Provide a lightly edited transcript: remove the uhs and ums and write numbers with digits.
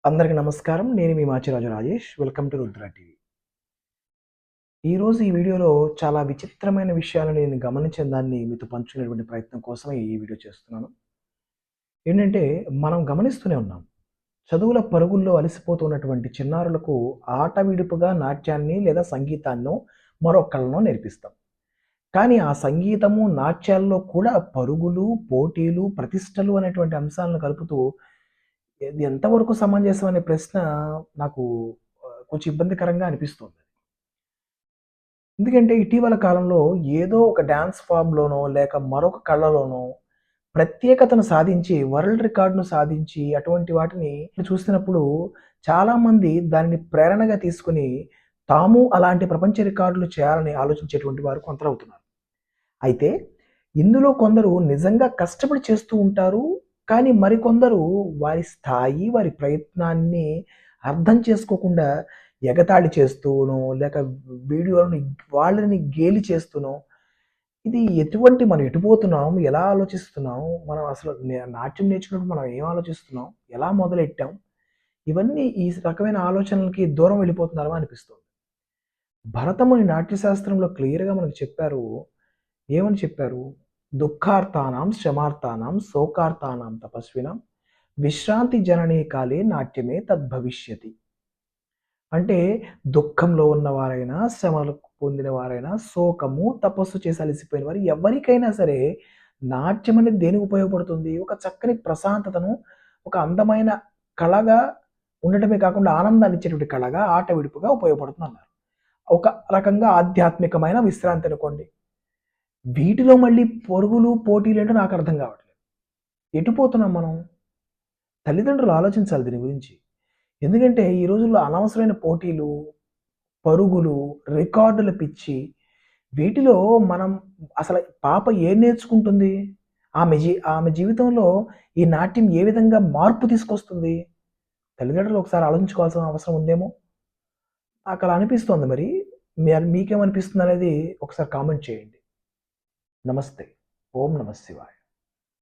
అందరికి నమస్కారం. నేను మీ Machiraju Rajesh. Welcome to Rudra TV. ఈరోజు ఈ వీడియోలో చాలా విచిత్రమైన విషయాలను నేను గమనించిన దాన్ని మీతో పంచుకునేటువంటి ప్రయత్నం కోసమే ఈ వీడియో చేస్తున్నాను. ఏంటంటే మనం గమనిస్తూనే ఉన్నాం. చదువుల పరుగుల్లో అలసిపోతున్నటువంటి చిన్నారులకు ఆట విడుపుగా నాట్యాన్ని లేదా సంగీతాన్నో, మరో కళనో నేర్పిస్తాం. కానీ ఆ సంగీతము, నాట్యాల్లో కూడా పరుగులు, పోటీలు, ప్రతిష్టలు అనేటువంటి అంశాలను కలుపుతూ ఇది ఎంతవరకు సమంజసం అనే ప్రశ్న నాకు కొంచెం ఇబ్బందికరంగా అనిపిస్తుంది. ఎందుకంటే ఇటీవల కాలంలో ఏదో ఒక డాన్స్ ఫామ్‌లోనో, లేక మరొక కళలోనో ప్రత్యేకతను సాధించి, వరల్డ్ రికార్డ్‌ను సాధించి, అటువంటి వాటిని చూస్తున్నప్పుడు చాలామంది దానిని ప్రేరణగా తీసుకొని, తాము అలాంటి ప్రపంచ రికార్డులు చేయాలని ఆలోచించేటువంటి వారు కొందరవుతున్నారు. అయితే ఇందులో కొందరు నిజంగా కష్టపడి చేస్తూ ఉంటారు. కానీ మరికొందరు వారి స్థాయి, వారి ప్రయత్నాన్ని అర్థం చేసుకోకుండా ఎగతాళి చేస్తూనో, లేక వీడియోలను వాళ్ళని గేలి చేస్తూనో, ఇది ఎటువంటి మనం ఎటు పోతున్నాం? ఎలా ఆలోచిస్తున్నాం? మనం అసలు నాట్యం నేర్చుకున్నప్పుడు మనం ఏం ఆలోచిస్తున్నాం? ఎలా మొదలెట్టాం? ఇవన్నీ ఈ రకమైన ఆలోచనలకి దూరం వెళ్ళిపోతున్నారేమో అనిపిస్తుంది. భరతముని నాట్యశాస్త్రంలో క్లియర్‌గా మనకు చెప్పారు. ఏమని చెప్పారు? దుఃఖార్తానాం, శ్రమార్తానాం, శోకార్తానాం తపస్వినాం విశ్రాంతి జననీ కాలే నాట్యమే తద్భవిష్యతి. అంటే దుఃఖంలో ఉన్నవారైనా, శ్రమలు పొందిన వారైనా, శోకము, తపస్సు చేసి అలసిపోయిన వారు ఎవరికైనా సరే నాట్యం అనేది దేనికి ఉపయోగపడుతుంది? ఒక చక్కని ప్రశాంతతను, ఒక అందమైన కళగా ఉండటమే కాకుండా ఆనందాన్ని ఇచ్చేటువంటి కళగా, ఆట విడుపుగా ఉపయోగపడుతుందన్నారు. ఒక రకంగా ఆధ్యాత్మికమైన విశ్రాంతి అనుకోండి. వీటిలో మళ్ళీ పరుగులు, పోటీలేంటో నాకర్థం కావట్లేదు. ఎటు పోతున్నాం మనం? తల్లిదండ్రులు ఆలోచించాలి దీని గురించి. ఎందుకంటే ఈ రోజుల్లో అనవసరమైన పోటీలు, పరుగులు, రికార్డుల పిచ్చి, వీటిలో మనం అసలు పాప ఏం నేర్చుకుంటుంది? ఆమె జీవితంలో ఈ నాట్యం ఏ విధంగా మార్పు తీసుకొస్తుంది? తల్లిదండ్రులు ఒకసారి ఆలోచించుకోవాల్సిన అవసరం ఉందేమో! నాకలా అనిపిస్తోంది మరి. మీకేమనిపిస్తుందనేది ఒకసారి కామెంట్ చేయండి. నమస్తే. ఓం నమః శివాయ.